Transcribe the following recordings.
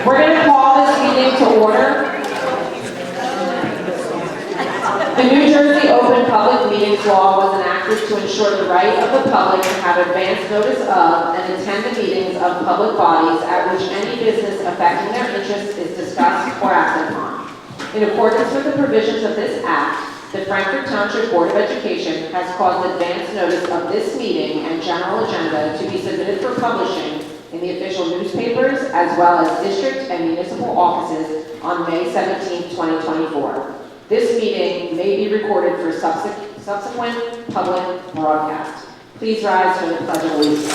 We're going to call this meeting to order. The New Jersey Open Public Meetings Law was enacted to ensure the right of the public to have advance notice of and attend the meetings of public bodies at which any business affecting their interests is discussed or acted upon. In accordance with the provisions of this Act, the Frankfort Township Board of Education has caused advance notice of this meeting and general agenda to be submitted for publishing in the official newspapers as well as district and municipal offices on May 17, 2024. This meeting may be recorded for subsequent public broadcast. Please rise for the Pledge of Allegiance.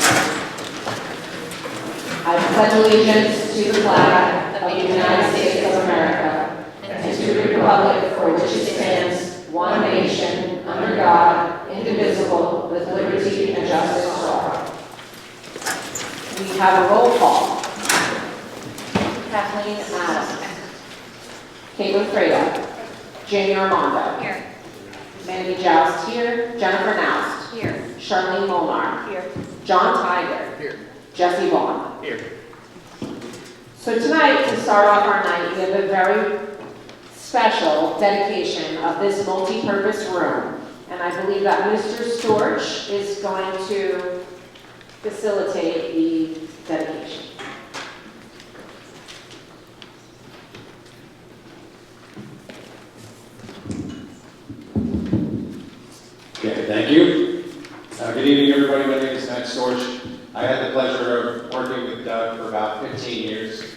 I pledge allegiance to the flag of the United States of America and to the republic for which it stands, one nation, under God, indivisible, with liberty and justice for all. We have a roll call. Kathleen Adams. Caitlin Freda. Jamie Armando. Here. Mandy Joust here. Jennifer Naust. Here. Charlene Molnar. Here. John Tiger. Here. Jesse Vaughn. Here. So tonight, to start off our night, we have a very special dedication of this multi-purpose room. And I believe that Mr. Storch is going to facilitate the dedication. Okay, thank you. Good evening, everybody. My name is Matt Storch. I had the pleasure of working with Doug for about 15 years.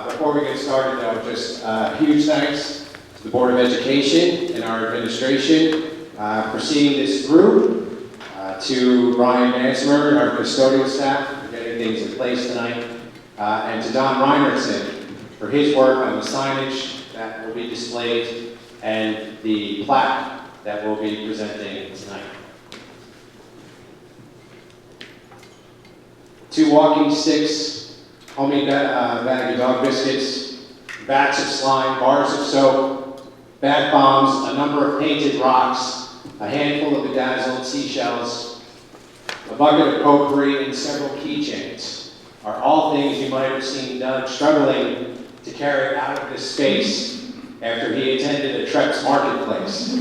Before we get started, though, just huge thanks to the Board of Education and our administration for seeing this through, to Brian Mansmer and our custodial staff for getting things in place tonight, and to Don Reinertson for his work on the signage that will be displayed and the plaque that we'll be presenting tonight. 2 walking sticks, homemade bag of dog biscuits, vats of slime, bars of soap, bath bombs, a number of painted rocks, a handful of bedazzled seashells, a bucket of potpourri, and several keychains are all things you might have seen Doug struggling to carry out of this space after he attended a Treps marketplace.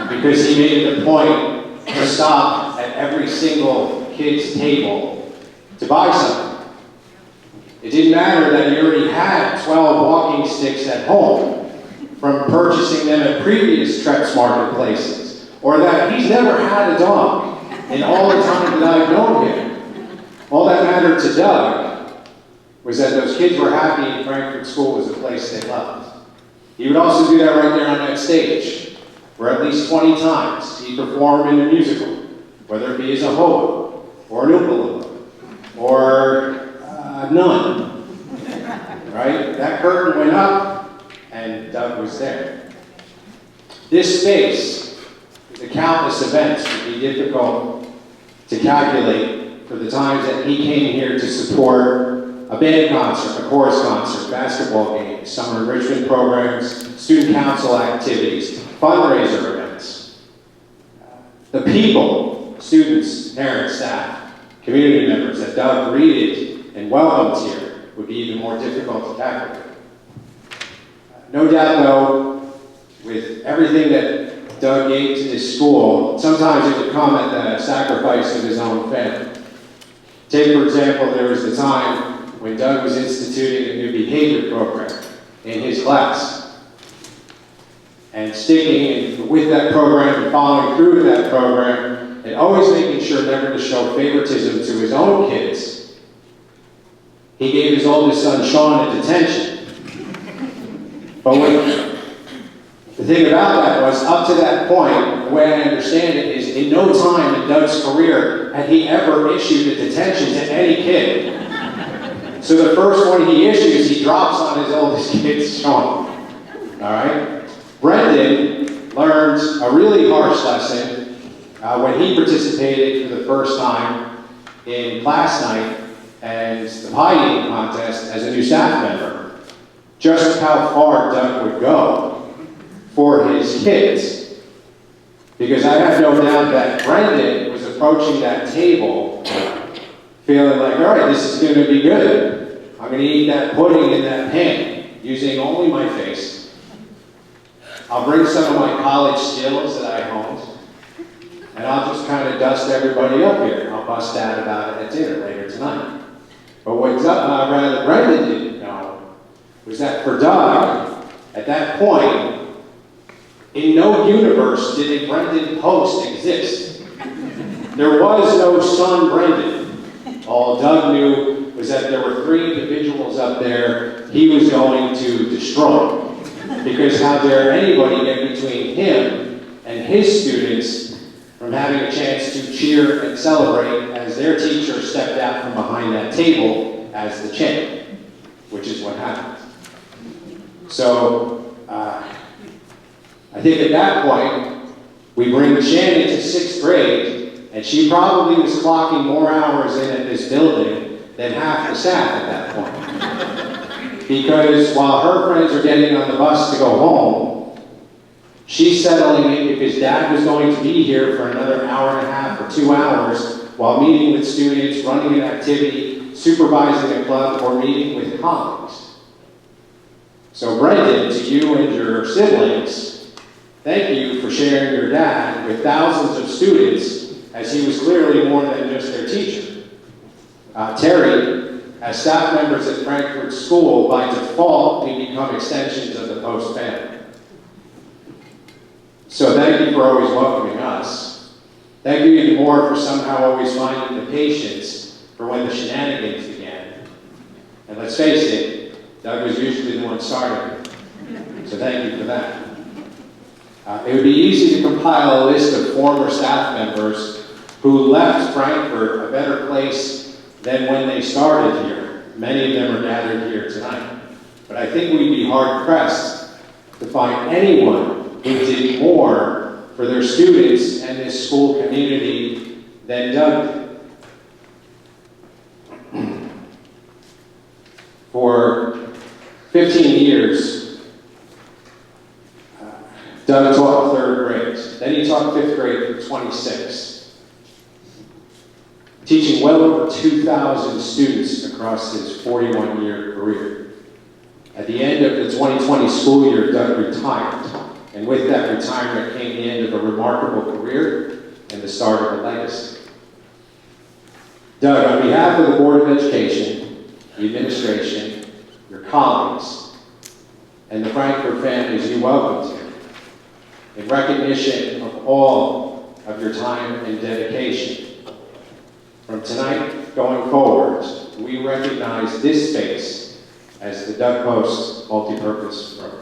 Because he made it a point to stop at every single kid's table to buy something. It didn't matter that he already had 12 walking sticks at home from purchasing them at previous Treps marketplaces, or that he's never had a dog in all the time that I've known him. All that mattered to Doug was that those kids were happy Frankfort School was a place they loved. He would also do that right there on that stage, where at least 20 times he performed in a musical, whether it be as a hoa, or an Oompa Loompa, or none, right? That curtain went up, and Doug was there. This space, the countless events, would be difficult to calculate for the times that he came here to support a band concert, a chorus concert, basketball games, summer enrichment programs, student council activities, fundraiser events. The people, students, parents, staff, community members that Doug greeted and welcomed here would be even more difficult to calculate. No doubt, though, with everything that Doug gave to this school, sometimes it would come at the sacrifice of his own family. Take, for example, there was the time when Doug was instituting a new behavior program in his class. And sticking with that program and following through with that program, and always making sure never to show favoritism to his own kids, he gave his oldest son, Sean, a detention. But the thing about that was, up to that point, the way I understand it is, in no time in Doug's career had he ever issued a detention to any kid. So the first one he issues, he drops on his oldest kid, Sean. All right? Brendan learned a really harsh lesson when he participated for the first time in class night and the pie eating contest as a new staff member. Just how far Doug would go for his kids. Because I have no doubt that Brendan was approaching that table feeling like, all right, this is going to be good. I'm I'm gonna eat that pudding in that pan, using only my face. I'll bring some of my college skills that I honed, and I'll just kind of dust everybody up here. I'll bust out about it at dinner later tonight. But what Brendan didn't know was that for Doug, at that point, in no universe did a Brendan Post exist. There was no son Brendan. All Doug knew was that there were 3 individuals up there he was going to destroy. Because how dare anybody get between him and his students from having a chance to cheer and celebrate as their teacher stepped out from behind that table as the champ, which is what happened. So, I think at that point, we bring Shannon to 6th grade, and she probably was clocking more hours in at this building than half the staff at that point. Because while her friends are getting on the bus to go home, she's settling in because Dad was going to be here for another hour and a half or 2 hours while meeting with students, running an activity, supervising a club, or meeting with colleagues. So Brendan, to you and your siblings, thank you for sharing your dad with thousands of students, as he was clearly more than just their teacher. Terry, as staff members at Frankfurt School, by default, we become extensions of the Post family. So thank you for always welcoming us. Thank you even more for somehow always finding the patience for when the shenanigans began. And let's face it, Doug was usually the one starting it. So thank you for that. It would be easy to compile a list of former staff members who left Frankfurt a better place than when they started here. Many of them are gathered here tonight. But I think we'd be hard-pressed to find anyone who did more for their students and this school community than Doug did. For 15 years, Doug taught 3rd grade. Then he taught 5th grade for 26, teaching well over 2,000 students across his 41-year career. At the end of the 2020 school year, Doug retired, and with that retirement came the end of a remarkable career and the start of a legacy. Doug, on behalf of the Board of Education, the administration, your colleagues, and the Frankfurt families you welcomed here, in recognition of all of your time and dedication, from tonight going forward, we recognize this space as the Doug Post Multipurpose Room.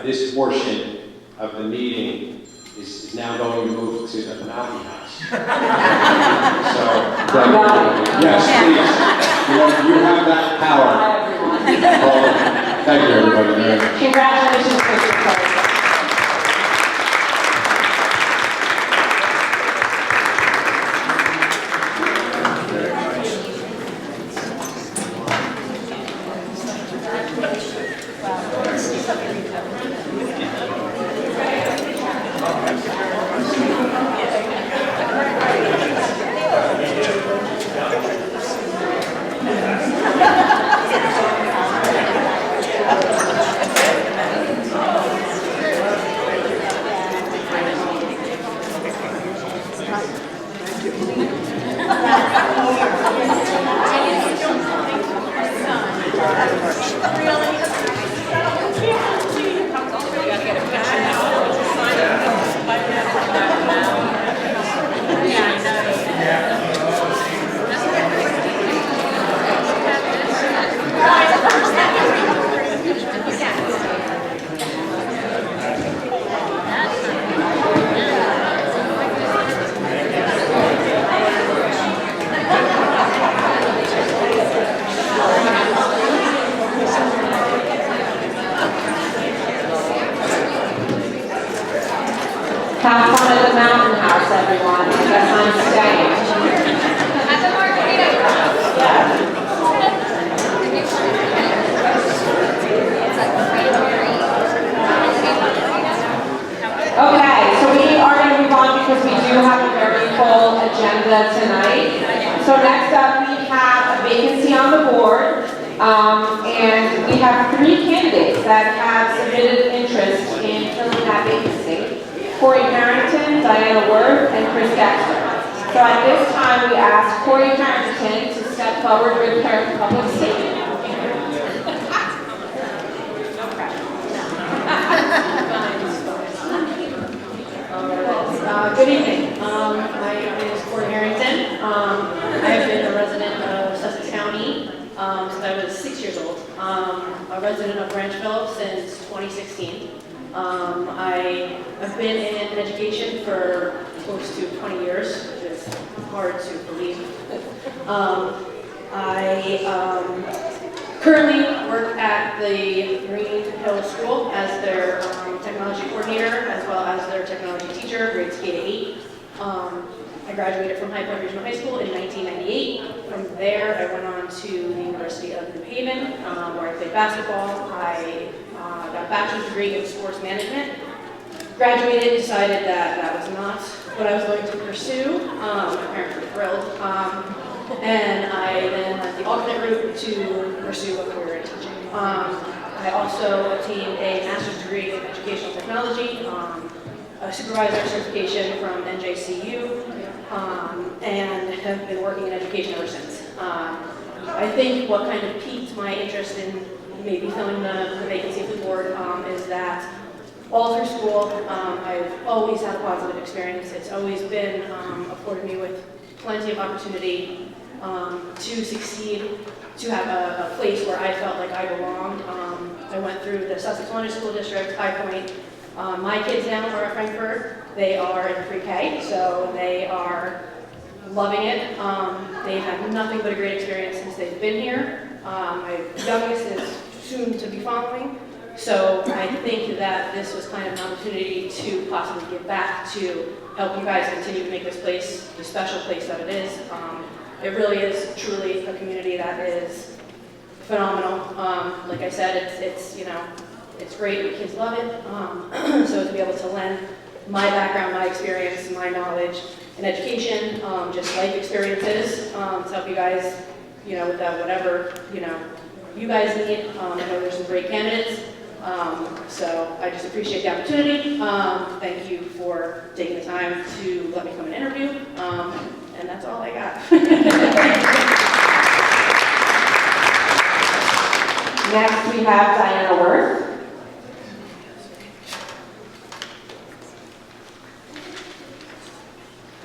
This portion of the meeting is now going to move to the Mountain House. So, yes, please. You have that power. Hi, everyone. Thank you, everybody. Very much. Congratulations, Mr. Post. Thank you. wanted the mountain house, everyone. I guess I'm staying. Okay, so we are going to move on because we do have a very full agenda tonight. So next up, we have a vacancy on the board, and we have 3 candidates that have submitted interest in filling that vacancy. Corey Harrington, Diana Worth, and Chris Dexter. So at this time, we ask Corey Harrington to step forward with her public statement. Good evening. My name is Corey Harrington. I have been a resident of Sussex County since I was 6 years old. A resident of Branchville since 2016. I have been in education for close to 20 years, which is hard to believe. I currently work at the Green Hill School as their technology coordinator, as well as their technology teacher, grades K to 8. I graduated from High Point Regional High School in 1998. From there, I went on to the University of New Haven, where I played basketball. I got a bachelor's degree in sports management. Graduated, decided that that was not what I was going to pursue. My parents were thrilled. And I then went the alternate route to pursue a career in teaching. I also obtained a master's degree in educational technology, a supervisor certification from NJCU, and have been working in education ever since. I think what kind of piqued my interest in maybe filling the vacancy of the board is that all through school, I've always had a positive experience. It's always been afforded me with plenty of opportunity to succeed, to have a place where I felt like I belonged. I went through the Sussex London School District, High Point. My kids now are at Frankfurt. They are in pre-K, so they are loving it. They've had nothing but a great experience since they've been here. My youngest is soon to be following. So I think that this was kind of an opportunity to possibly give back to help you guys continue to make this place the special place that it is. It really is truly a community that is phenomenal. Like I said, it's great. The kids love it. So to be able to lend my background, my experience, my knowledge in education, just life experiences, to help you guys, with that whatever you guys need. I know there's some great candidates. So I just appreciate the opportunity. Thank you for taking the time to let me come and interview. And that's all I got. Next, we have Diana Worth.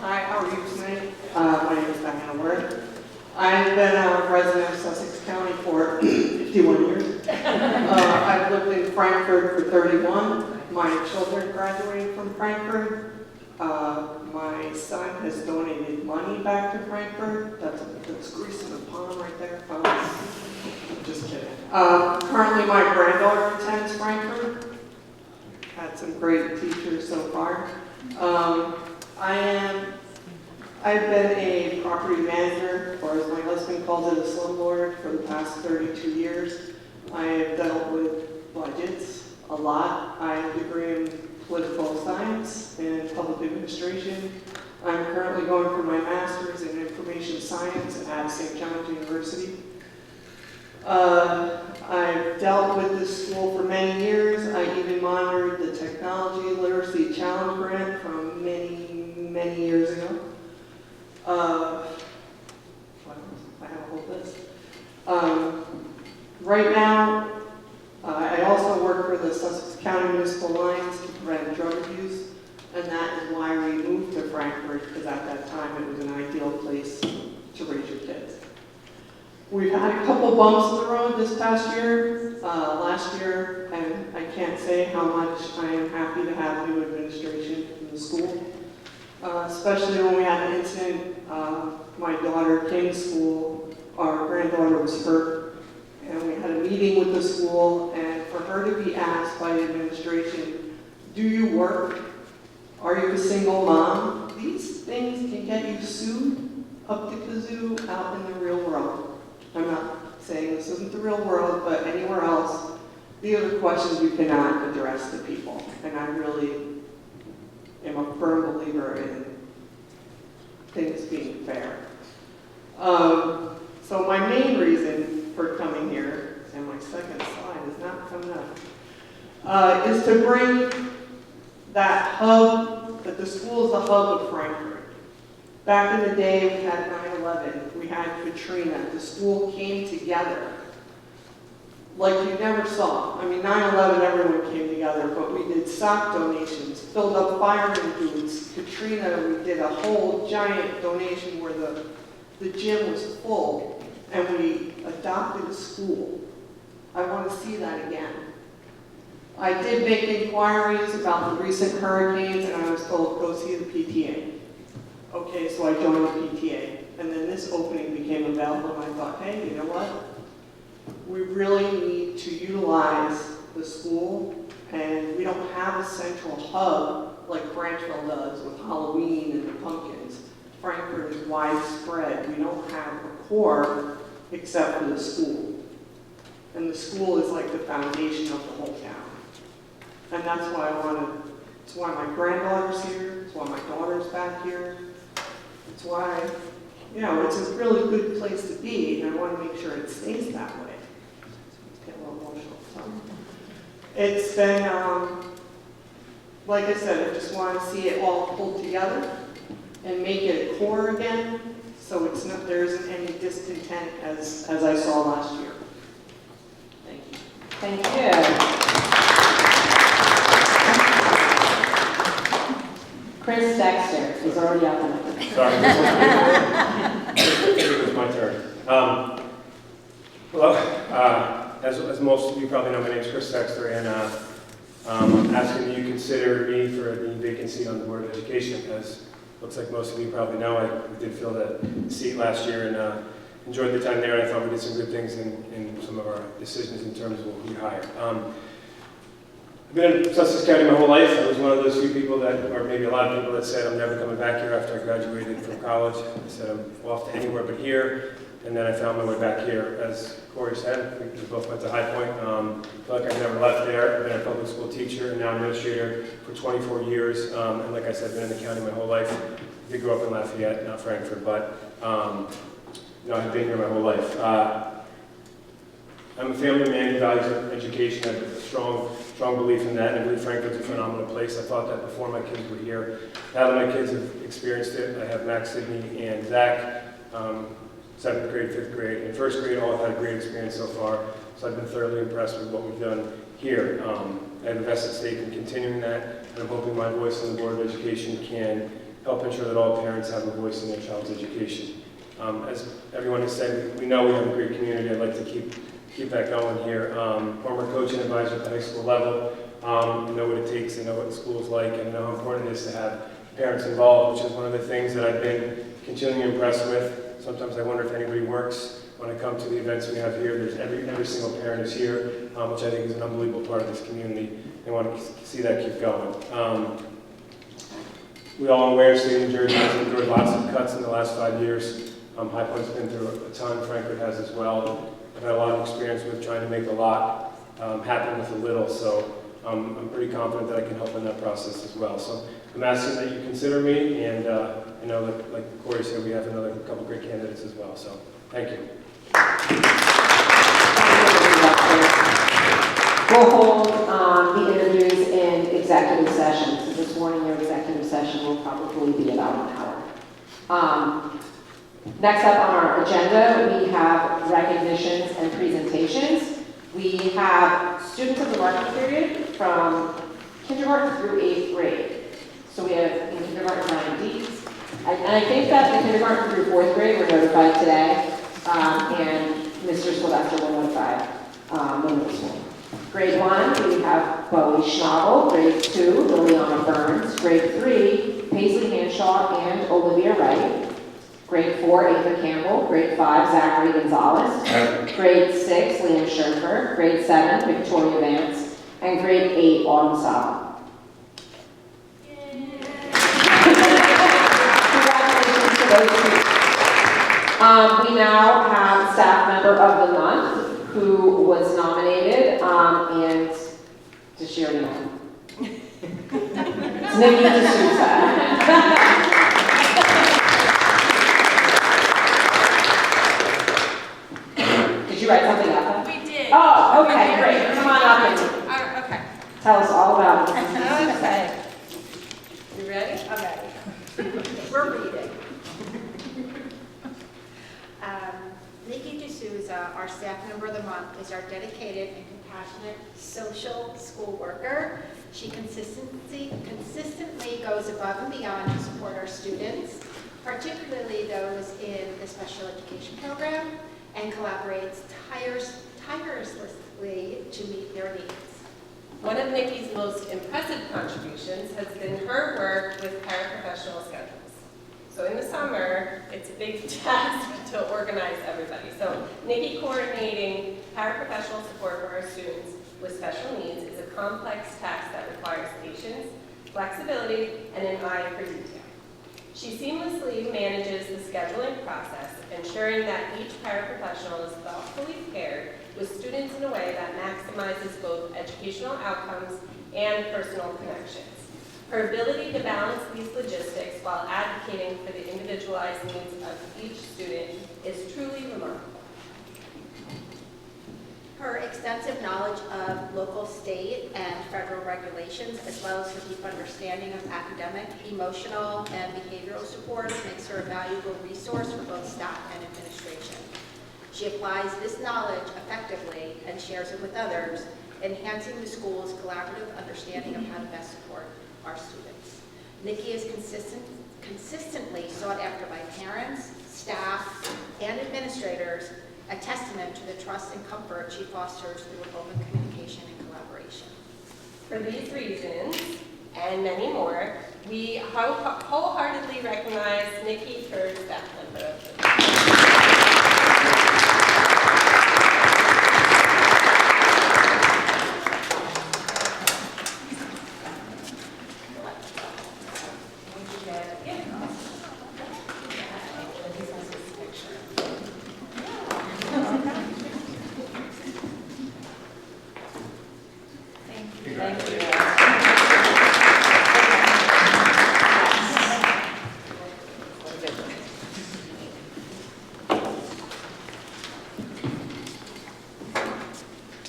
Hi, how are you tonight? My name is Diana Worth. I've been a resident of Sussex County for 51 years. I've lived in Frankfurt for 31. My children graduated from Frankfurt. My son has donated money back to Frankfurt. That's greasing the pond right there. Just kidding. Currently, my granddaughter attends Frankfurt. Had some great teachers so far. I've been a property manager, or as my husband calls it, a slumlord, for the past 32 years. I have dealt with budgets a lot. I have a degree in political science and public administration. I'm currently going for my master's in information science at St. John's University. I've dealt with this school for many years. I even monitored the Technology Literacy Challenge Grant from many years ago. I have a whole list. Right now, I also work for the Sussex County Municipal Alliance to prevent drug abuse, and that is why we moved to Frankfurt, because at that time it was an ideal place to raise your kids. We've had a couple bumps in the road this past year. Last year, and I can't say how much I am happy to have new administration in the school. Especially when we had an incident, my daughter came to school, our granddaughter was hurt, and we had a meeting with the school, and for her to be asked by the administration, do you work Are you a single mom? These things can get you sued up the kazoo out in the real world. I'm not saying this isn't the real world, but anywhere else, these are the questions you cannot address to people. And I really am a firm believer in things being fair. So my main reason for coming here, and my second slide is not coming up, is to bring that hub, that the school is the hub of Frankfurt. Back in the day, we had 9/11, we had Katrina, the school came together like you never saw. I mean, 9/11, everyone came together, but we did sock donations, filled up fireman boots. Katrina, we did a whole giant donation where the gym was full, and we adopted a school. I want to see that again. I did make inquiries about the recent hurricanes, and I was told, go see the PTA. Okay, so I joined the PTA, and then this opening became available, and I thought, hey, you know what? We really need to utilize the school, and we don't have a central hub like Branchville does with Halloween and the pumpkins. Frankfurt is widespread. We don't have a core except for the school. And the school is like the foundation of the whole town. And that's why it's why my granddaughter's here, it's why my daughter's back here. It's why, it's a really good place to be, and I want to make sure it stays that way. Get a little emotional. It's been, like I said, I just want to see it all pulled together and make it a core again, so there isn't any discontent as I saw last year. Thank you. Thank you. Chris Dexter is already up and up. Sorry. I think it was my turn. Hello. As most of you probably know, my name is Chris Dexter, and I'm asking that you consider me for the vacancy on the Board of Education. As looks like most of you probably know, I did fill that seat last year and enjoyed the time there. I thought we did some good things in some of our decisions in terms of what we hired. I've been in Sussex County my whole life. I was one of those few people or maybe a lot of people that said I'm never coming back here after I graduated from college. I said I'm off to anywhere but here, and then I found my way back here. As Corey said, we both went to High Point. I feel like I've never left there. I've been a public school teacher and now administrator for 24 years, and like I said, I've been in the county my whole life. I did grow up in Lafayette, not Frankfurt, but I've been here my whole life. I'm a family man who values education. I have a strong belief in that, and I believe Frankfurt's a phenomenal place. I thought that before my kids were here. Now that my kids have experienced it, I have Max, Sydney, and Zach, 7th grade, 5th grade, and 1st grade all have had a great experience so far, so I've been thoroughly impressed with what we've done here. I have a vested stake in continuing that, and I'm hoping my voice on the Board of Education can help ensure that all parents have a voice in their child's education. As everyone has said, we know we have a great community. I'd like to keep that going here. Former coach and advisor at the high school level. I know what it takes, I know what the school's like, and I know how important it is to have parents involved, which is one of the things that I've been continually impressed with. Sometimes I wonder if anybody works. When I come to the events we have here, there's every single parent is here, which I think is an unbelievable part of this community. I want to see that keep going. We all know where State of New Jersey has endured lots of cuts in the last 5 years. High Point's been through a ton, Frankfurt has as well. I've had a lot of experience with trying to make a lot happen with a little, so I'm pretty confident that I can help in that process as well. So I'm asking that you consider me, and I know that, like Corey said, we have another couple great candidates as well, so thank you. We'll hold the interviews in executive session. So this morning, your executive session will probably be about an hour. Next up on our agenda, we have recognitions and presentations. We have students of the marking period from kindergarten through 8th grade. So we have in kindergarten 9Ds. And I think that in kindergarten through 4th grade were notified today, and Mr. Sylvester will notify the middle school. Grade 1, we have Bowie Schnabel. Grade 2, Liliana Burns. Grade 3, Paisley Hanshaw and Olivia Wright. Grade 4, Ava Campbell. Grade 5, Zachary Gonzalez. Grade 6, Liam Scherfer. Grade 7, Victoria Vance. And grade 8, Autumn Sala. those two. We now have staff member of the month who was nominated, and does she already know? It's Nikki D'Souza. Did you write something up? We did. Oh, okay, great. Come on up and Okay. tell us all about it. Okay. You ready? I'm ready. We're reading. Nikki D'Souza, our staff member of the month, is our dedicated and compassionate social school worker. She consistently goes above and beyond to support our students, particularly those in the special education program, and collaborates tirelessly to meet their needs. One of Nikki's most impressive contributions has been her work with paraprofessional schedules. So in the summer, it's a big task to organize everybody. So Nikki coordinating paraprofessional support for our students with special needs is a complex task that requires patience, flexibility, and an eye for detail. She seamlessly manages the scheduling process, ensuring that each paraprofessional is thoughtfully paired with students in a way that maximizes both educational outcomes and personal connections. Her ability to balance these logistics while advocating for the individualized needs of each student is truly remarkable. Her extensive knowledge of local, state, and federal regulations, as well as her deep understanding of academic, emotional, and behavioral supports, makes her a valuable resource for both staff and administration. She applies this knowledge effectively and shares it with others, enhancing the school's collaborative understanding of how to best support our students. Nikki is consistently sought after by parents, staff, and administrators, a testament to the trust and comfort she fosters through open communication and collaboration. For these reasons, and many more, we wholeheartedly recognize Nikki for staff member of the month.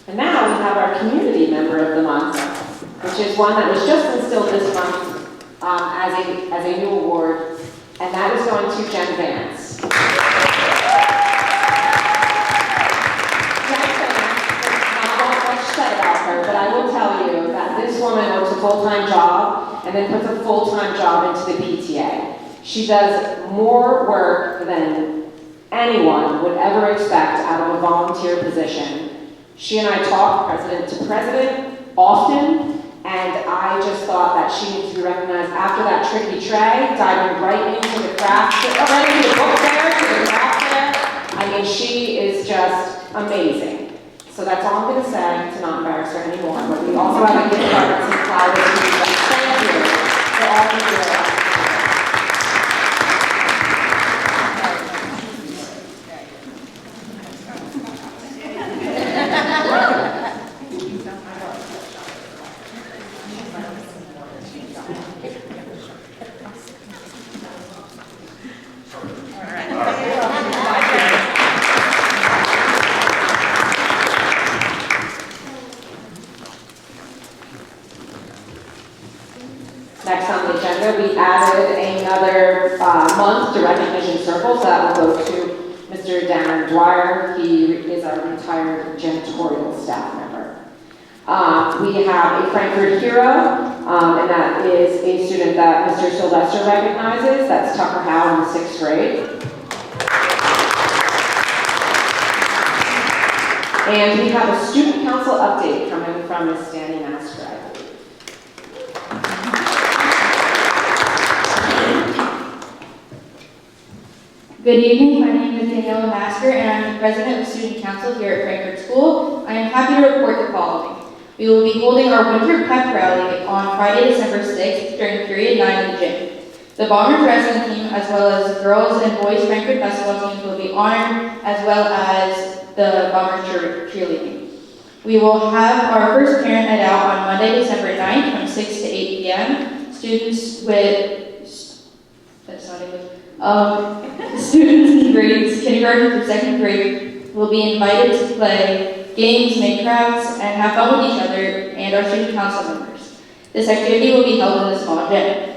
And now we have our community member of the month, which is one that was just instilled this month as a new award, and that is going to Jen Vance. Jen Vance, not much said about her, but I will tell you that this woman works a full-time job and then puts a full-time job into the PTA. She does more work than anyone would ever expect out of a volunteer position. She and I talk president to president often, and I just thought that she needs to be recognized after that tricky tray, diving right into the craft, right into the book fair, to the craft fair. I mean, she is just amazing. So that's all I'm going to say to not embarrass her anymore. But we also have a gift card and some flowers. Thank you for all you do. Next on the agenda, we added another month to Recognition Circle, so that will go to Mr. Darren Dwyer. He is our retired janitorial staff member. We have a Frankfurt hero, and that is a student that Mr. Sylvester recognizes. That's Tucker Howe in the 6th grade. And we have a student council update coming from Ms. Danny Master, I believe. Good evening, my name is Daniela Masker and I'm the president of Student Council here at Frankfurt School. I am happy to report the following. We will be holding our winter pep rally on Friday, December 6th during period 9 of the gym. The Bombers wrestling team, as well as girls and boys Frankfurt basketball teams, will be honored, as well as the Bombers cheerleading. We will have our first parent night out on Monday, December 9th from 6 to 8 p.m. Students in grades kindergarten through second grade will be invited to play games, make crafts, and have fun with each other and our student council members. This activity will be held in a small gym.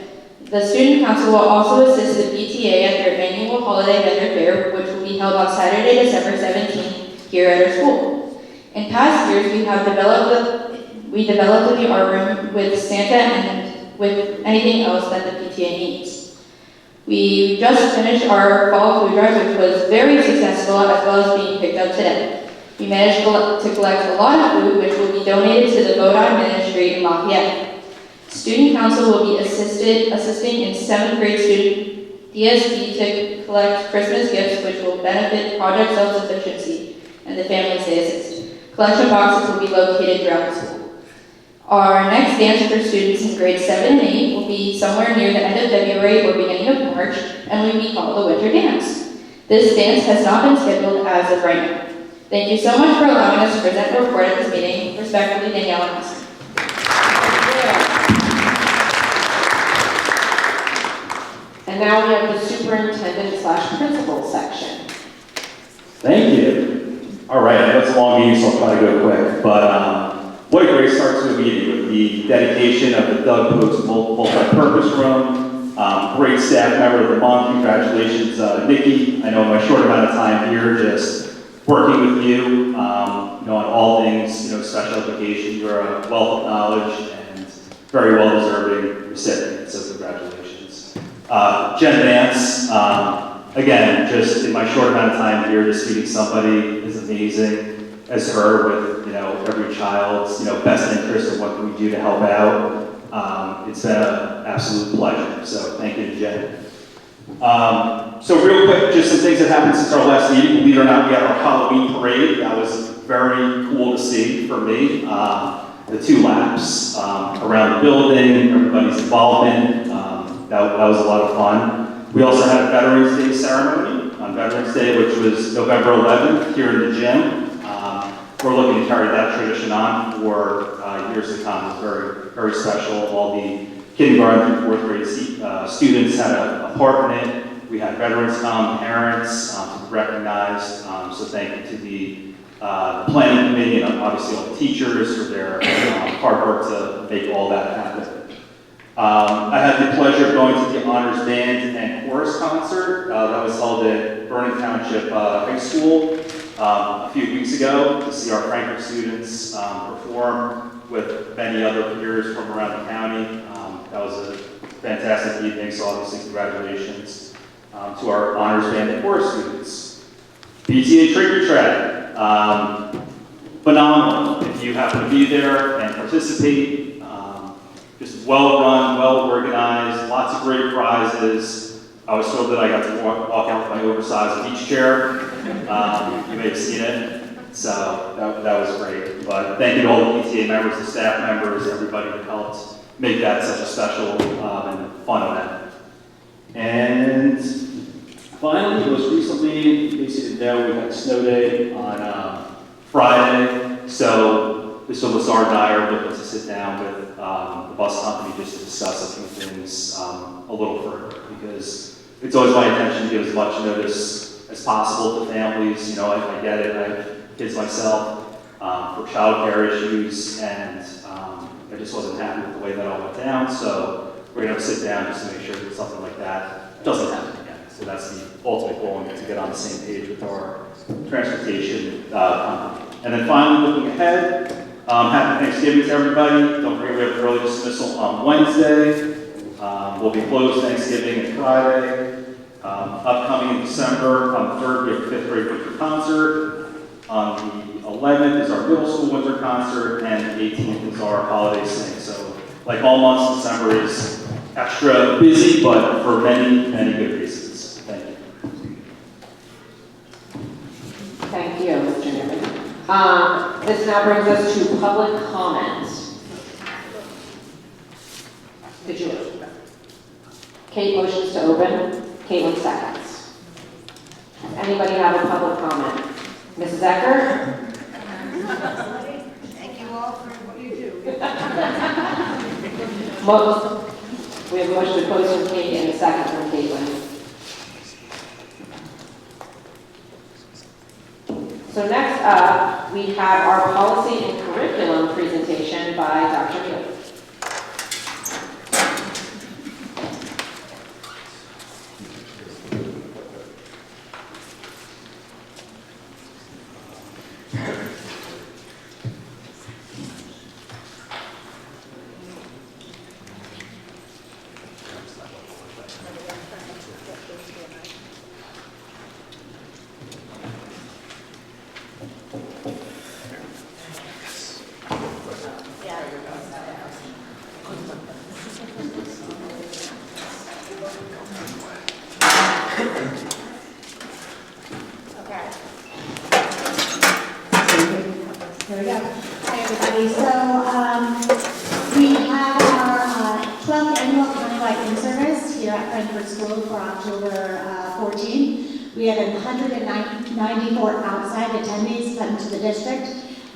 The student council will also assist the PTA at their annual holiday vendor fair, which will be held on Saturday, December 17th, here at our school. In past years, we developed the art room with Santa and with anything else that the PTA needs. We just finished our fall food drive, which was very successful, as well as being picked up today. We managed to collect a lot of food, which will be donated to the Bodine Ministry in Lafayette. Student council will be assisting in 7th grade student DSD to collect Christmas gifts, which will benefit Project Self-Sufficiency and the families they assist. Collection boxes will be located throughout the school. Our next dance for students in grades 7 and 8 will be somewhere near the end of February or beginning of March, and will be called the Winter Dance. This dance has not been scheduled as of right now. Thank you so much for allowing us to present the report at this meeting. Respectfully, Danielle Master. And now we have the superintendent/principal section. Thank you. All right, I know it's a long meeting, so I'll try to go quick. But what a great start to the meeting with the dedication of the Doug Pogues Multi-Purpose Room. Great staff member of the month. Congratulations, Nikki. I know in my short amount of time here, just working with you, on all things, special education. You're a wealth of knowledge and very well-deserving recipient. So congratulations. Jen Vance, again, just in my short amount of time here, just meeting somebody as amazing as her with, every child's, best interest and what can we do to help out. It's been an absolute pleasure. So thank you to Jen. So real quick, just some things that happened since our last meeting. Believe it or not, we had our Halloween parade. That was very cool to see for me. The 2 laps around the building, everybody's involvement. That was a lot of fun. We also had a Veterans Day ceremony on Veterans Day, which was November 11th here in the gym. We're looking to carry that tradition on for years to come. It's very, very special. All the kindergarten through 4th grade students had a part in it. We had veterans come, parents to be recognized. So thank you to the planning committee and obviously all the teachers for their hard work to make all that happen. I had the pleasure of going to the Honors Band and Chorus concert that was held at Vernon Township High School a few weeks ago to see our Frankfurt students perform with many other peers from around the county. That was a fantastic evening, so obviously congratulations to our Honors Band and Chorus students. PTA Trick or Treat, phenomenal. If you happen to be there and participate, just well run, well organized, lots of great prizes. I was thrilled that I got to walk out with my oversized beach chair. You may have seen it, so that was great. But thank you to all the PTA members, the staff members, everybody that helped make that such a special and fun event. And finally, most recently, in case you didn't know, we had snow day on Friday. So Mr. Lazard and I are looking to sit down with the bus company just to discuss a few things a little further, because it's always my intention to give as much notice as possible to families. I get it. I have kids myself for childcare issues, and I just wasn't happy with the way that all went down. So we're going to sit down just to make sure that something like that doesn't happen again. So that's the ultimate goal, to get on the same page with our transportation company. And then finally, looking ahead, happy Thanksgiving to everybody. Don't forget we have early dismissal on Wednesday. We'll be closed Thanksgiving and Friday. Upcoming in December, on the 3rd, we have a 5th grade winter concert. On the 11th is our middle school winter concert, and the 18th is our holiday sing. So, like all months, December is extra busy, but for many, many good reasons. Thank you. Thank you, Mr. Newman. This now brings us to public comment. Did you? Kate motions to open, Caitlin seconds. Does anybody have a public comment? Mrs. Ecker? Thank you all for what you do. We have a motion to close from Kate and a second from Caitlin. So next up, we have our policy and curriculum presentation by Dr. Neal. Here we go. Hi, everybody. So we have our 12th annual countywide in-service here at Frankfurt School for October 14. We had 194 outside attendees come to the district.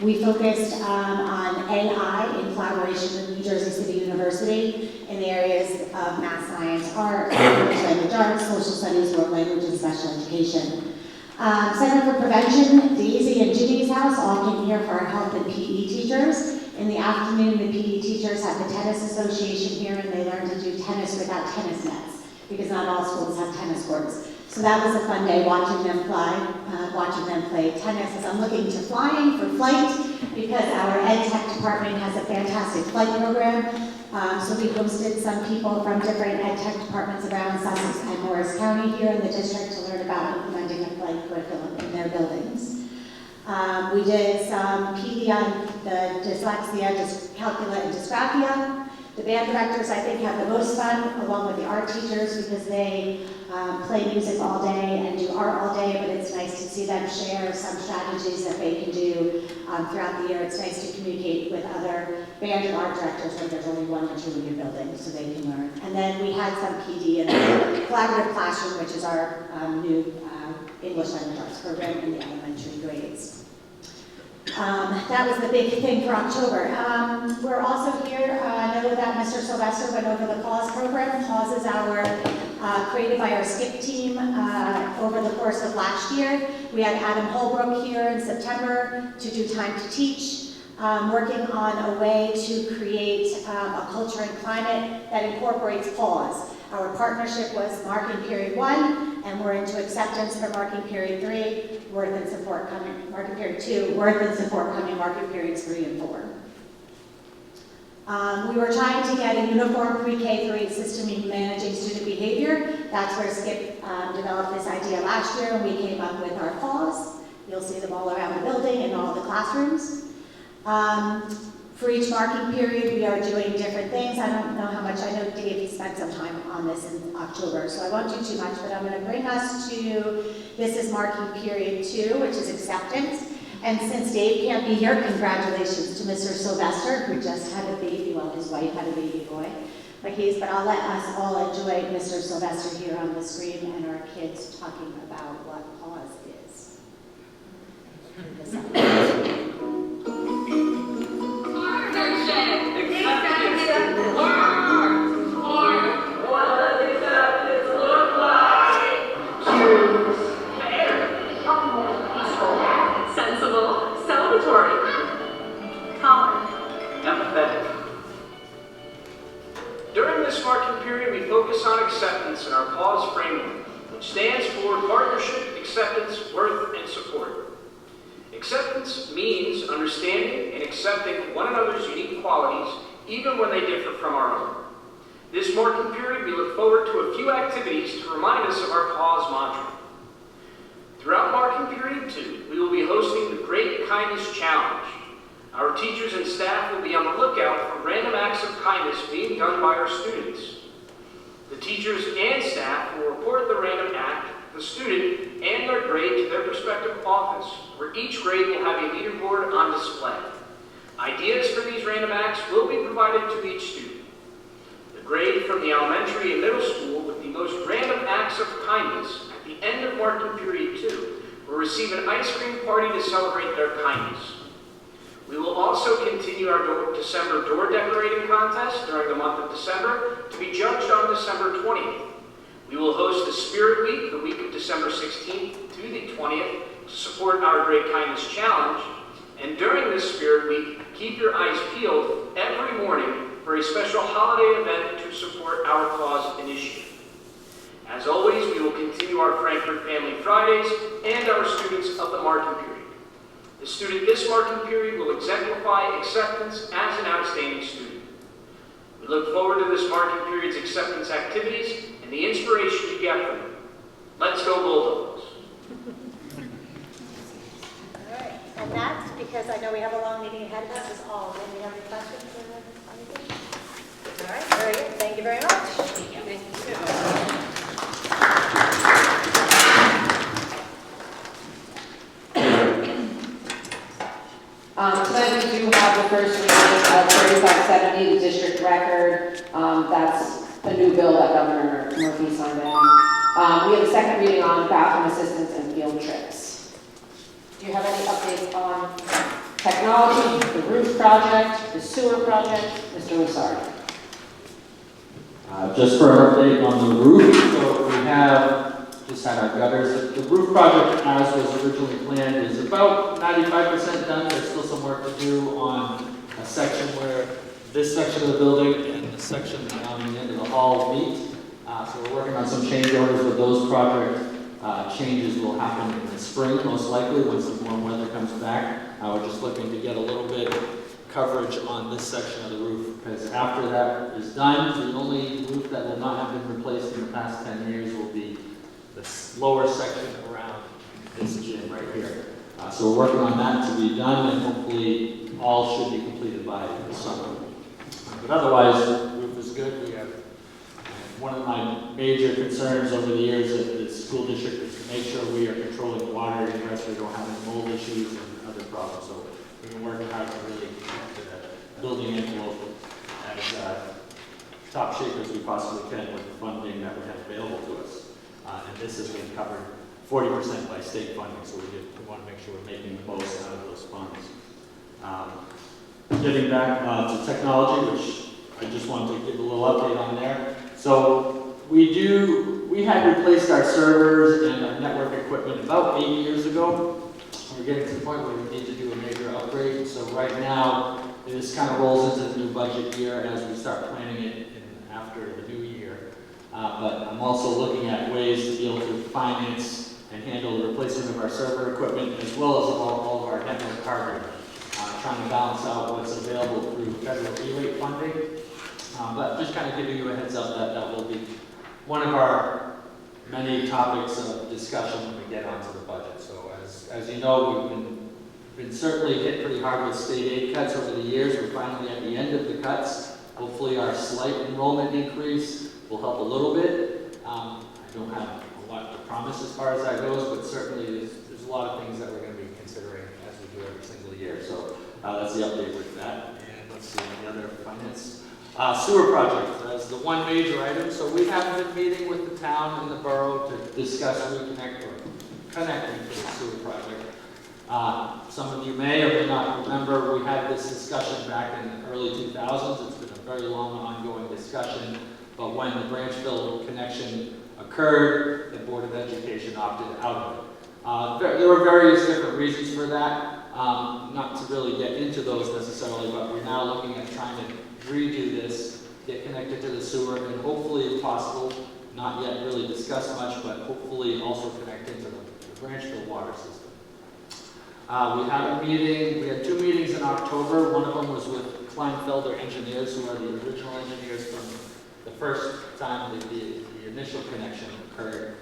We focused on AI in collaboration with New Jersey City University in the areas of math, science, art, language arts, social studies, world language, and special education. Center for Prevention, Daisy and Ginny's house all came here for our health and PE teachers. In the afternoon, the PE teachers have the tennis association here, and they learn to do tennis without tennis nets, because not all schools have tennis courts. So that was a fun day watching them play tennis. As I'm looking to flying for flight, because our Ed Tech department has a fantastic flight program. So we hosted some people from different Ed Tech departments around Sussex and Morris County here in the district to learn about implementing a flight curriculum in their buildings. We did some PD on the dyslexia, dyscalculia, and dysgraphia. The band directors, I think, have the most fun, along with the art teachers, because they play music all day and do art all day, but it's nice to see them share some strategies that they can do throughout the year. It's nice to communicate with other band and art directors when there's only one or two in your building, so they can learn. And then we had some PD in the collaborative classroom, which is our new English language arts program in the elementary grades. That was the big thing for October. We're also here, I know that Mr. Sylvester went over the PAWS program. PAWS is our, created by our SKIP team over the course of last year. We had Adam Holbrook here in September to do Time to Teach, working on a way to create a culture and climate that incorporates PAWS. Our partnership was Marking Period 1, and we're into acceptance for Marking Period 3, Worth and Support coming, Marking Period 2, Worth and Support coming, Marking Periods 3 and 4. We were trying to get a uniform pre-K-3 system in managing student behavior. That's where SKIP developed this idea last year, and we came up with our PAWS. You'll see them all around the building and all the classrooms. For each marking period, we are doing different things. I don't know how much, I know Dave spent some time on this in October, so I won't do too much, but I'm going to bring us to, this is marking period 2, which is acceptance. And since Dave can't be here, congratulations to Mr. Sylvester, who just had a baby, well, his wife had a baby boy. But I'll let us all enjoy Mr. Sylvester here on the screen and our kids talking about what PAWS is. During this marking period, we focus on acceptance in our PAWS framework, which stands for Partnership, Acceptance, Worth, and Support. Acceptance means understanding and accepting one another's unique qualities, even when they differ from our own. This marking period, we look forward to a few activities to remind us of our PAWS mantra. Throughout marking period 2, we will be hosting the Great Kindness Challenge. Our teachers and staff will be on the lookout for random acts of kindness being done by our students. The teachers and staff will report the random act, the student, and their grade to their respective office, where each grade will have a leaderboard on display. Ideas for these random acts will be provided to each student. The grade from the elementary and middle school would the most random acts of kindness at the end of marking period 2 will receive an ice cream party to celebrate their kindness. We will also continue our December door decorating contest during the month of December to be judged on December 20th. We will host the Spirit Week the week of December 16th to the 20th to support our Great Kindness Challenge. And during this Spirit Week, keep your eyes peeled every morning for a special holiday event to support our cause initiative. As always, we will continue our Frankfurt Family Fridays and our students of the marking period. The student this marking period will exemplify acceptance as an outstanding student. We look forward to this marking period's acceptance activities and the inspiration you get from them. Let's go Bulldogs! All right, and that's because I know we have a long meeting ahead of us, is all. Do we have any questions or anything? All right, very good. Thank you very much. Thank you. Tonight we do have the first reading of 3570, the district record. That's the new bill that Governor Murphy signed in. We have a second reading on bathroom assistance and field trips. Do you have any updates on technology, the roof project, the sewer project? Mr. Lusardi. Just for an update on the roof, so we have just had our gutters. The roof project, as was originally planned, is about 95% done. There's still some work to do on a section where this section of the building and the section down the end of the hall meet. So we're working on some change orders with those project changes will happen in the spring, most likely, once the warm weather comes back. We're just looking to get a little bit coverage on this section of the roof, because after that is done, the only roof that will not have been replaced in the past 10 years will be the lower section around this gym right here. So we're working on that to be done, and hopefully all should be completed by the summer. But otherwise, the roof is good. We have one of my major concerns over the years at the school district is to make sure we are controlling water ingress, we don't have any mold issues and other problems. So we've been working hard to really keep the building envelope as top shape as we possibly can with the funding that we have available to us. And this has been covered 40% by state funding, so we want to make sure we're making the most out of those funds. Getting back to technology, which I just wanted to give a little update on there. So we had replaced our servers and our network equipment about 8 years ago. We're getting to the point where we need to do a major upgrade. So right now, this kind of rolls into the new budget year as we start planning it after the new year. But I'm also looking at ways to be able to finance and handle the replacement of our server equipment as well as all of our network hardware. Trying to balance out what's available through federal E-rate funding. But just kind of giving you a heads up that that will be one of our many topics of discussion when we get onto the budget. So as you know, we've been certainly hit pretty hard with state aid cuts over the years. We're finally at the end of the cuts. Hopefully our slight enrollment increase will help a little bit. I don't have a lot to promise as far as that goes, but certainly there's a lot of things that we're going to be considering as we do every single year. So that's the update with that. And let's see any other finance. Sewer project as the one major item. So we have been meeting with the town and the borough to discuss connecting to the sewer project. Some of you may or may not remember we had this discussion back in the early 2000s. It's been a very long ongoing discussion. But when the Branchville connection occurred, the Board of Education opted out of it. There were various different reasons for that. Not to really get into those necessarily, but we're now looking at trying to redo this, get connected to the sewer, and hopefully, if possible, not yet really discussed much, but hopefully also connect into the Branchville water system. We had 2 meetings in October. One of them was with Kleinfelder Engineers, who are the original engineers from the first time that the initial connection occurred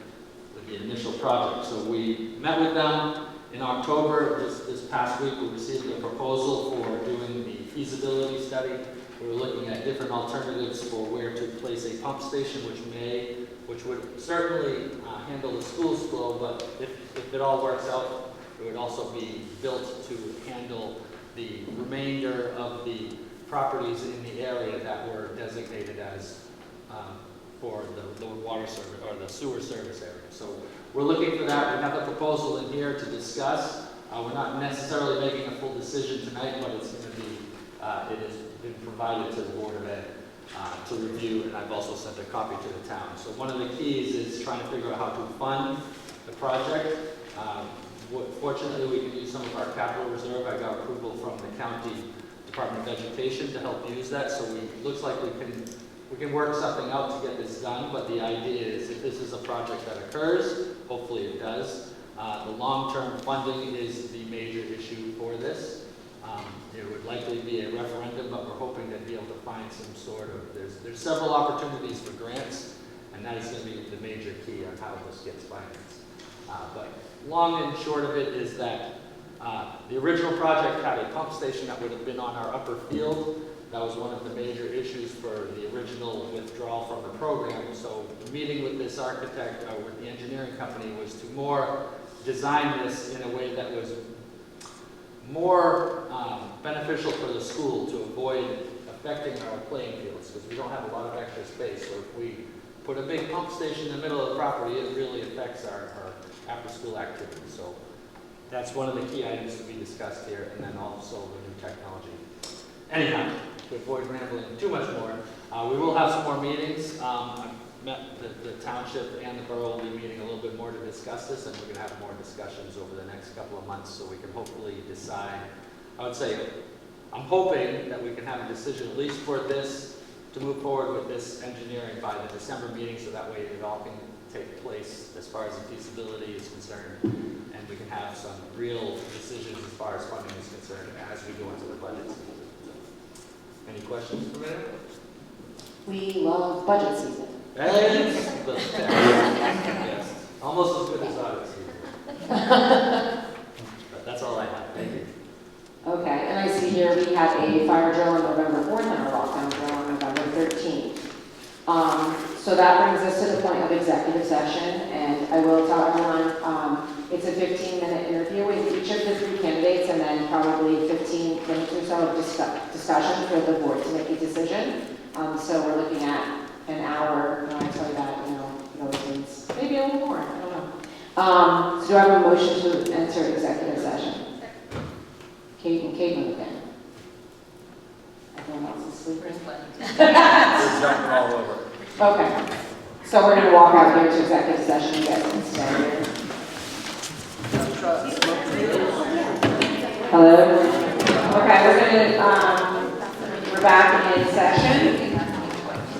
with the initial project. So we met with them in October. This past week, we received a proposal for doing the feasibility study. We were looking at different alternatives for where to place a pump station, which would certainly handle the school's flow, but if it all works out, it would also be built to handle the remainder of the properties in the area that were designated as for the water service, or the sewer service area. So we're looking for that. We have the proposal in here to discuss. We're not necessarily making a full decision tonight, but it's going to be, it has been provided to the Board of Ed to review, and I've also sent a copy to the town. So one of the keys is trying to figure out how to fund the project. Fortunately, we can use some of our capital reserve. I got approval from the county Department of Education to help use that, so it looks like we can work something out to get this done, but the idea is if this is a project that occurs, hopefully it does, the long-term funding is the major issue for this. It would likely be a referendum, but we're hoping to be able to find some sort of, there's several opportunities for grants, and that is going to be the major key on how this gets financed. But long and short of it is that the original project had a pump station that would have been on our upper field. That was one of the major issues for the original withdrawal from the program. So the meeting with this architect, with the engineering company, was to more design this in a way that was more beneficial for the school to avoid affecting our playing fields, because we don't have a lot of extra space. So if we put a big pump station in the middle of the property, it really affects our after-school activities. So that's one of the key items to be discussed here, and then also the new technology. Anyhow, to avoid rambling too much more, we will have some more meetings. I've met the township and the borough will be meeting a little bit more to discuss this, and we're going to have more discussions over the next couple of months so we can hopefully decide. I would say, I'm hoping that we can have a decision at least for this, to move forward with this engineering by the December meeting, so that way it all can take place as far as the feasibility is concerned, and we can have some real decisions as far as funding is concerned as we go into the budget season. Any questions for me? We love budget season. Yes, almost as good as audit season. But that's all I have. Thank you. Okay, and I see here we have a fire drill on November 4th and a lockdown drill on November 13th. So that brings us to the point of executive session, and I will tell everyone it's a 15-minute interview with each of the three candidates, and then probably 15 minutes or so of discussion for the board to make a decision. So we're looking at an hour, and I tell you that, things, maybe a little more, I don't know. So do I have a motion to enter executive session? Kate and Caitlin again. Everyone else is sleeping? We're jumping all over. Okay. So we're going to walk out here to executive session and get some standard. Hello? Okay, we're back in session.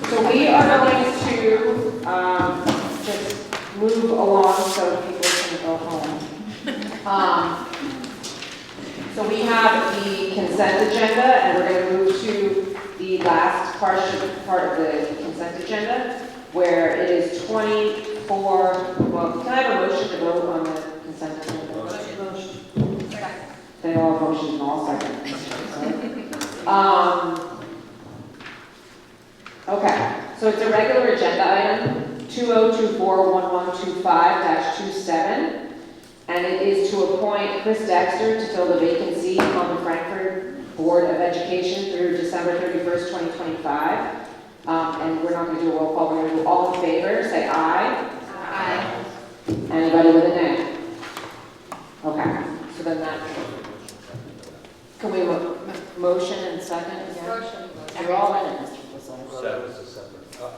So we are going to just move along so people can go home. So we have the consent agenda, and we're going to move to the last part of the consent agenda, where it is 24, well, can I have a motion to vote on the consent agenda? Motion. They all have motions and all seconds. Okay, so it's a regular agenda item, 2024-1125-27. And it is to appoint Chris Dexter to fill the vacancy on the Frankfurt Board of Education through December 31st, 2025. And we're not going to do a roll call. We're going to do all in favor. Say aye. Aye. Anybody with a nay? Okay. So then that. Can we motion and second again? Motion. We're all in it, Mr. Forsyth. That was a separate.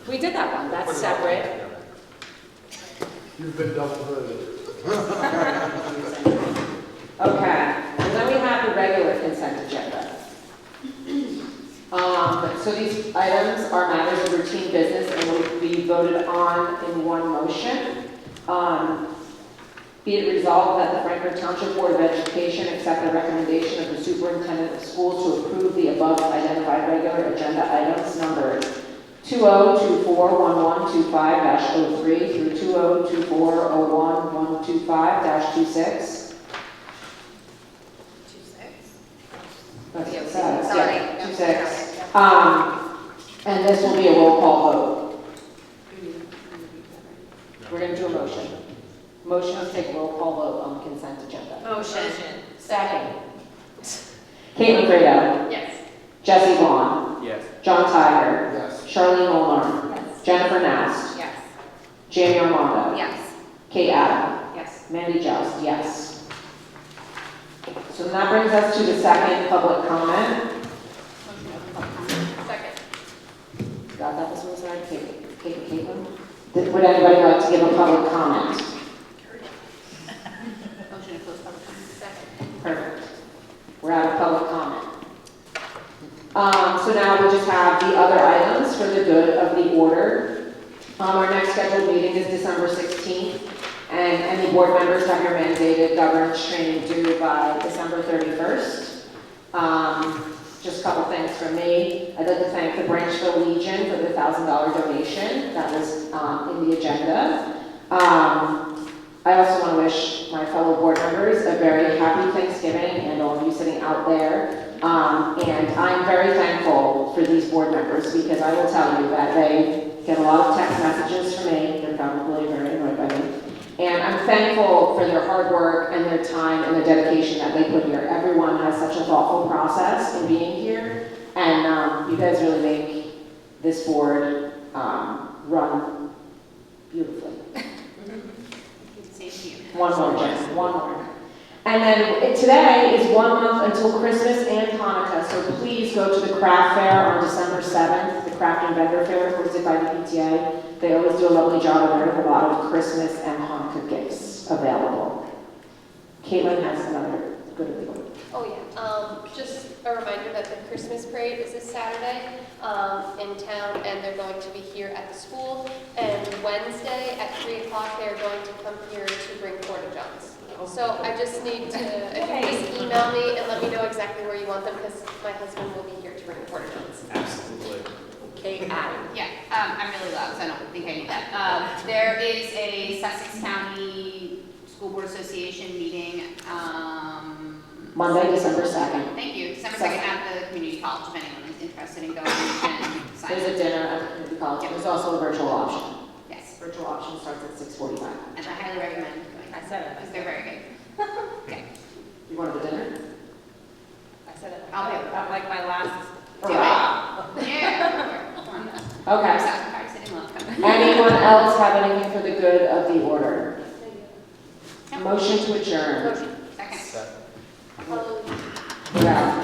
We did that one. That's separate. You've been double-headed. Okay, and then we have the regular consent agenda. So these items are matters of routine business and will be voted on in one motion. Be it resolved that the Frankfurt Township Board of Education accept the recommendation of the superintendent of schools to approve the above identified regular agenda items numbered 2024-1125-03 through 2024-01-125-26. 26? That's what it says. Sorry. Yeah, 26. And this will be a roll call vote. We're going to do a motion. Motion is take a roll call vote on the consent agenda. Motion. Second. Caitlin Fredo. Yes. Jesse Vaughn. Yes. John Tiger. Yes. Charlene Molnar. Yes. Jennifer Nast, Yes. Jamie Armando, Yes. Kate Adam, Yes. Mandy Joust, yes. So then that brings us to the second public comment. Second. Got that, this one, sorry, Kate and Caitlin? Would anybody like to give a public comment? Motion to close public comment. Second. Perfect. We're out of public comment. So now we just have the other items for the good of the order. Our next scheduled meeting is December 16th, and any board members have your mandated governance training due by December 31st. Just a couple things from me. I'd like to thank the Branchville Legion for the $1,000 donation that was in the agenda. I also want to wish my fellow board members a very happy Thanksgiving and all of you sitting out there. And I'm very thankful for these board members because I will tell you that they get a lot of text messages from me. They're probably very annoyed by me. And I'm thankful for their hard work and their time and the dedication that they put here. Everyone has such a thoughtful process in being here. And you guys really make this board run beautifully. Same to you. One more, Jen, one more. And then today is 1 month until Christmas and Hanukkah, so please go to the craft fair on December 7th, the craft and vendor fair hosted by the PTA. They always do a lovely job and there are a lot of Christmas and Hanukkah gifts available. Caitlin has another good report. Oh, yeah. Just a reminder that the Christmas parade is this Saturday in town, and they're going to be here at the school. And Wednesday at 3 o'clock, they're going to come here to bring porta-johns. So I just need to, if you just email me and let me know exactly where you want them, because my husband will be here to bring porta-johns. Absolutely. Kate Adam. Yeah, I'm really loud, so I don't think I need that. There is a Sussex County School Board Association meeting, Monday, December 2nd. thank you, December 2nd at the community college, if anyone is interested in going, you can sign There's a up. dinner at the community college. There's also a virtual option. Yes, Virtual option starts at 6:45. and I highly recommend going, I said it. because they're very good. Okay, You wanted the dinner? I said it. I'll pay. I'm like my last. do it. Yeah. Okay. South Park City Love. Anyone else have anything for the good of the order? Motion to adjourn. Motion. Second. Yeah.